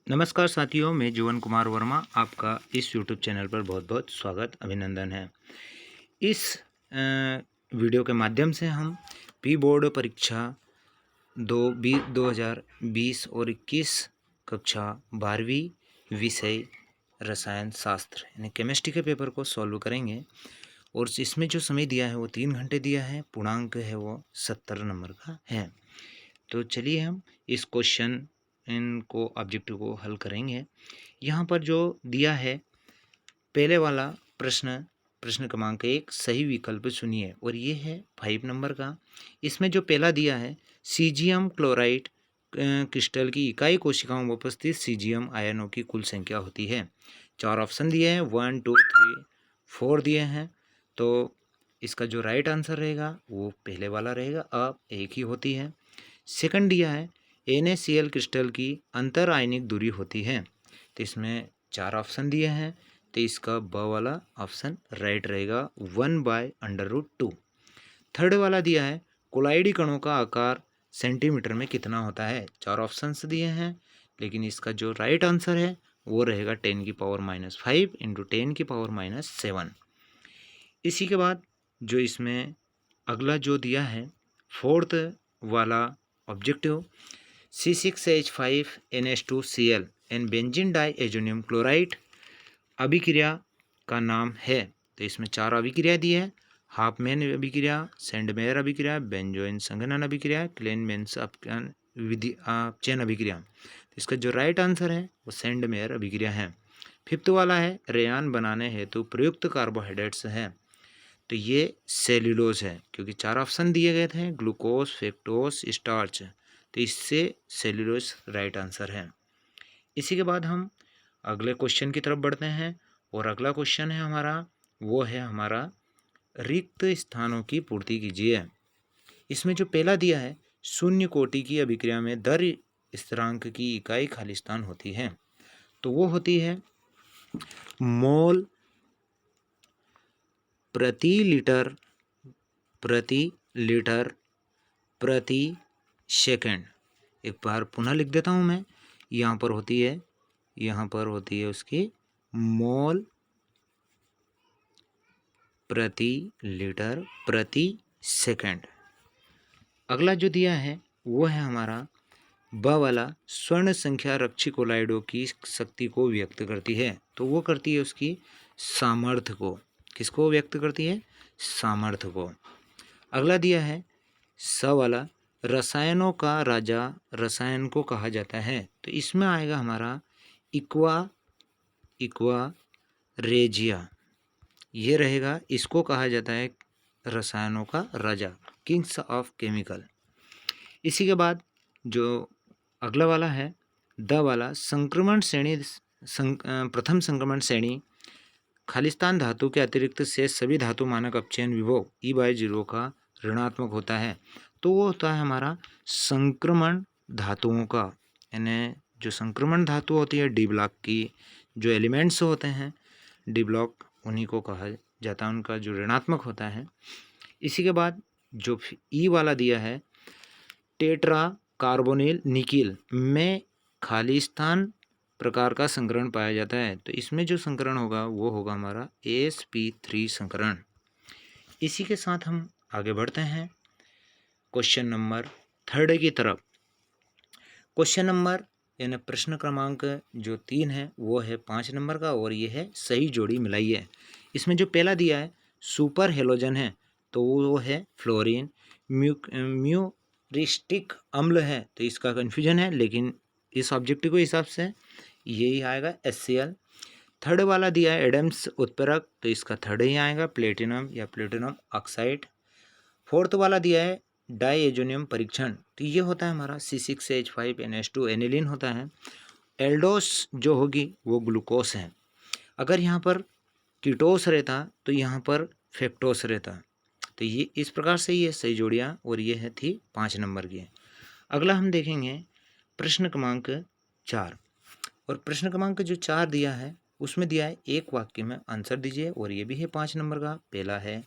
नमस्कार साथियों, मैं जीवन कुमार वर्मा आपका इस यूट्यूब चैनल पर बहुत बहुत स्वागत अभिनंदन है। इस वीडियो के माध्यम से हम पी बोर्ड परीक्षा 2020 और 21 कक्षा 12वीं विषय रसायन शास्त्र यानी केमिस्ट्री के पेपर को सॉल्व करेंगे। और इसमें जो समय दिया है वो 3 घंटे दिया है, पूर्णांक है वो 70 नंबर का है। तो चलिए हम इस क्वेश्चन इनको ऑब्जेक्टिव को हल करेंगे। यहाँ पर जो दिया है पहले वाला प्रश्न क्रमांक 1 सही विकल्प चुनिए, और ये है 5 नंबर का। इसमें जो पहला दिया है सीजियम क्लोराइड क्रिस्टल की इकाई कोशिकाओं में उपस्थित सीजियम आयनों की कुल संख्या होती है। 4 ऑप्शन दिए हैं, 1 2 3 4 दिए हैं। तो इसका जो राइट आंसर रहेगा वो पहले वाला रहेगा, अब एक ही होती है। सेकंड दिया है NaCl क्रिस्टल की अंतर आयनिक दूरी होती है। तो इसमें 4 ऑप्शन दिए हैं, तो इसका ब वाला ऑप्शन राइट रहेगा, 1/√2। थर्ड वाला दिया है कोलाइडी कणों का आकार सेंटीमीटर में कितना होता है। 4 ऑप्शंस दिए हैं, लेकिन इसका जो राइट आंसर है वो रहेगा 10⁻⁵ इंटू 10⁻⁷। इसी के बाद जो इसमें अगला जो दिया है फोर्थ वाला objective C6H5NH2Cl and benzene diazonium chloride अभिक्रिया का नाम है। तो इसमें 4 अभिक्रिया दी है, हाफमैन अभिक्रिया, सैंडमेयर अभिक्रिया, बेंजोइन संघनन अभिक्रिया, क्लेनमेंस अपचयन अभिक्रिया। इसका जो राइट आंसर है वो सैंडमेयर अभिक्रिया है। फिफ्थ वाला है रेयान बनाने हेतु प्रयुक्त कार्बोहाइड्रेट्स है। तो ये सेल्यूलोज है, क्योंकि 4 ऑप्शन दिए गए थे, ग्लूकोज, फ्रक्टोज, स्टार्च। तो इससे सेल्यूलोज राइट आंसर है। इसी के बाद हम अगले क्वेश्चन की तरफ बढ़ते हैं, और अगला क्वेश्चन है हमारा रिक्त स्थानों की पूर्ति कीजिए। इसमें जो पहला दिया है शून्य कोटि की अभिक्रिया में दर स्थिरांक की इकाई खालिस्तान होती है। तो वो होती है मोल प्रति लीटर प्रति सेकंड। एक बार पुनः लिख देता हूँ मैं। यहाँ पर होती है उसकी मोल प्रति लीटर प्रति सेकंड। अगला जो दिया है वो है हमारा ब वाला स्वर्ण संख्या रक्षी कोलाइडों की शक्ति को व्यक्त करती है। तो वो करती है उसकी सामर्थ्य को। किसको व्यक्त करती है? सामर्थ्य को। अगला दिया है स वाला रसायनों का राजा रसायन को कहा जाता है। तो इसमें आएगा हमारा इक्वा रेजिया, ये रहेगा, इसको कहा जाता है रसायनों का राजा, किंग्स ऑफ केमिकल। इसी के बाद जो अगला वाला है द वाला संक्रमण श्रेणी प्रथम संक्रमण श्रेणी खालिस्तान धातु के अतिरिक्त से सभी धातु मानक अपचयन विभव E/0 का ऋणात्मक होता है। तो वो होता है हमारा संक्रमण धातुओं का, यानी जो संक्रमण धातु होती है डी ब्लॉक की जो एलिमेंट्स होते हैं डी ब्लॉक, उन्हीं को कहा जाता है, उनका जो ऋणात्मक होता है। इसी के बाद जो ई वाला दिया है टेट्रा कार्बोनिल निकिल में खालिस्तान प्रकार का संकरण पाया जाता है। तो इसमें जो संकरण होगा वो होगा हमारा sp3 संकरण। इसी के साथ हम आगे बढ़ते हैं क्वेश्चन नंबर 3 की तरफ। क्वेश्चन नंबर यानी प्रश्न क्रमांक जो 3 है वो है 5 नंबर का, और ये है सही जोड़ी मिलाइए। इसमें जो पहला दिया है सुपर हेलोजन है, तो वो है फ्लोरीन। म्यूरिस्टिक अम्ल है, तो इसका कन्फ्यूजन है, लेकिन इस ऑब्जेक्टिव के हिसाब से यही आएगा HCl। थर्ड वाला दिया है एडम्स उत्प्रेरक, तो इसका थर्ड ही आएगा प्लेटिनम या प्लेटिनम ऑक्साइड। फोर्थ वाला दिया है डाइएजोनियम परीक्षण, तो ये होता है हमारा C6H5NH2 एनिलीन होता है। एल्डोस जो होगी वो ग्लूकोस है। अगर यहाँ पर कीटोस रहता तो यहाँ पर फ्रक्टोस रहता। तो ये इस प्रकार से ये सही जोड़ियाँ, और ये थी 5 नंबर की। अगला हम देखेंगे प्रश्न क्रमांक 4, और प्रश्न क्रमांक जो 4 दिया है उसमें दिया है एक वाक्य में आंसर दीजिए, और ये भी है 5 नंबर का। पहला है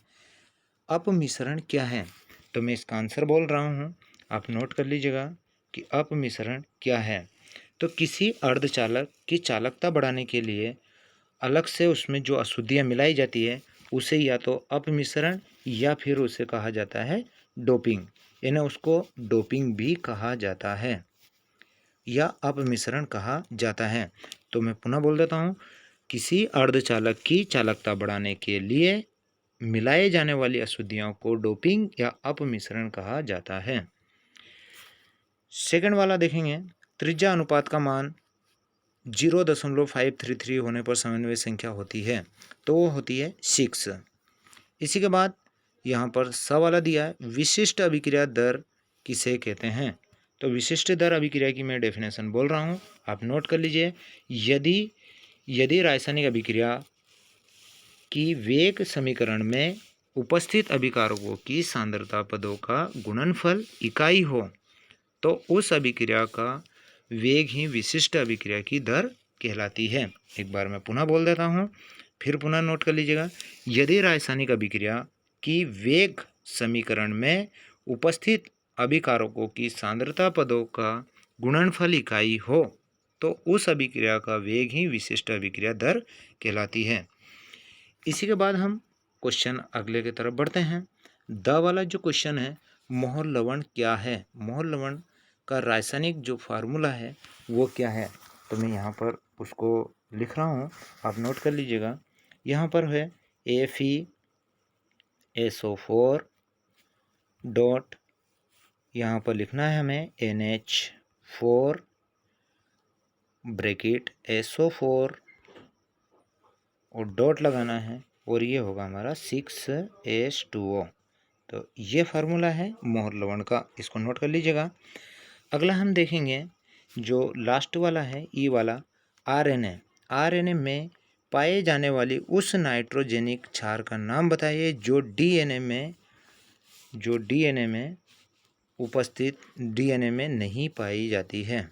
अपमिश्रण क्या है। तो मैं इसका आंसर बोल रहा हूँ, आप नोट कर लीजिएगा कि अपमिश्रण क्या है। तो किसी अर्धचालक की चालकता बढ़ाने के लिए अलग से उसमें जो अशुद्धियाँ मिलाई जाती है उसे या तो अपमिश्रण या फिर उसे कहा जाता है डोपिंग, यानी उसको डोपिंग भी कहा जाता है या अपमिश्रण कहा जाता है। तो मैं पुनः बोल देता हूँ, किसी अर्धचालक की चालकता बढ़ाने के लिए मिलाए जाने वाली अशुद्धियों को डोपिंग या अपमिश्रण कहा जाता है। सेकंड वाला देखेंगे, त्रिज्या अनुपात का मान 0.533 होने पर समन्वय संख्या होती है, तो वो होती है 6। इसी के बाद यहाँ पर स वाला दिया है, विशिष्ट अभिक्रिया दर किसे कहते हैं। तो विशिष्ट दर अभिक्रिया की मैं डेफिनेशन बोल रहा हूँ, आप नोट कर लीजिए। यदि रासायनिक अभिक्रिया की वेग समीकरण में उपस्थित अभिकारकों की सांद्रता पदों का गुणनफल इकाई हो तो उस अभिक्रिया का वेग ही विशिष्ट अभिक्रिया की दर कहलाती है। एक बार मैं पुनः बोल देता हूँ, फिर पुनः नोट कर लीजिएगा। यदि रासायनिक अभिक्रिया की वेग समीकरण में उपस्थित अभिकारकों की सांद्रता पदों का गुणनफल इकाई हो तो उस अभिक्रिया का वेग ही विशिष्ट अभिक्रिया दर कहलाती है। इसी के बाद हम क्वेश्चन अगले की तरफ बढ़ते हैं। द वाला जो क्वेश्चन है, मोहर लवण क्या है, मोहर लवण का रासायनिक जो फार्मूला है वो क्या है। तो मैं यहाँ पर उसको लिख रहा हूँ, आप नोट कर लीजिएगा। यहाँ पर है FeSO4 डॉट, यहाँ पर लिखना है हमें NH4 ब्रैकेट SO4 और डॉट लगाना है और ये होगा हमारा 6H2O। तो ये फार्मूला है मोहर लवण का, इसको नोट कर लीजिएगा। अगला हम देखेंगे जो लास्ट वाला है ई वाला, RNA। RNA में पाए जाने वाली उस नाइट्रोजेनिक क्षार का नाम बताइए जो डीएनए में उपस्थित डीएनए में नहीं पाई जाती है,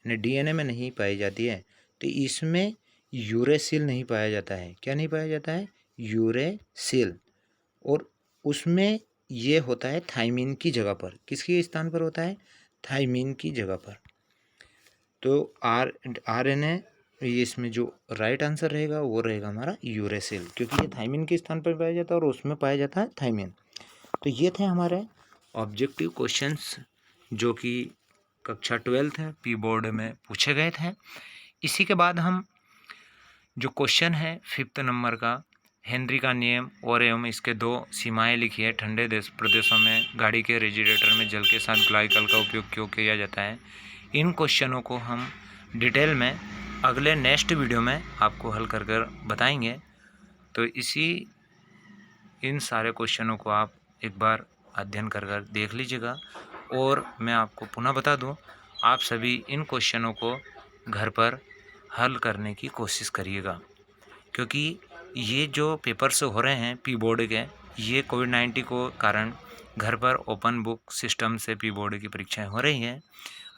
डीएनए में नहीं पाई जाती है। तो इसमें यूरेसिल नहीं पाया जाता है। क्या नहीं पाया जाता है? यूरेसिल। और उसमें ये होता है थाइमिन की जगह पर। किसके स्थान पर होता है? थाइमिन की जगह पर। तो RNA, इसमें जो राइट आंसर रहेगा वो रहेगा हमारा यूरेसिल, क्योंकि ये थाइमिन के स्थान पर पाया जाता है और उसमें पाया जाता है थाइमिन। तो ये थे हमारे ऑब्जेक्टिव क्वेश्चंस जो कि कक्षा 12th है पी बोर्ड में पूछे गए थे। इसी के बाद हम जो क्वेश्चन है 5th नंबर का, हेनरी का नियम और एवं इसके 2 सीमाएं लिखी है। ठंडे प्रदेशों में गाड़ी के रेडिएटर में जल के साथ ग्लाइकॉल का उपयोग क्यों किया जाता है। इन क्वेश्चनों को हम डिटेल में अगले नेक्स्ट वीडियो में आपको हल कर बताएंगे। तो इन सारे क्वेश्चनों को आप एक बार अध्ययन कर देख लीजिएगा। और मैं आपको पुनः बता दूं, आप सभी इन क्वेश्चनों को घर पर हल करने की कोशिश करिएगा, क्योंकि ये जो पेपर्स हो रहे हैं पी बोर्ड के, ये कोविड-19 को कारण घर पर ओपन बुक सिस्टम से पी बोर्ड की परीक्षाएं हो रही हैं।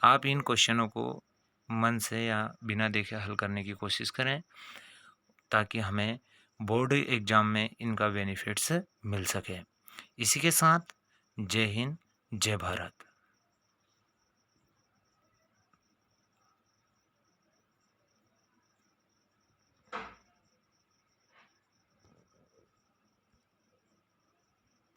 आप इन क्वेश्चनों को मन से या बिना देखे हल करने की कोशिश करें ताकि हमें बोर्ड एग्ज़ाम में इनका बेनिफिट्स मिल सके। इसी के साथ जय हिंद, जय भारत।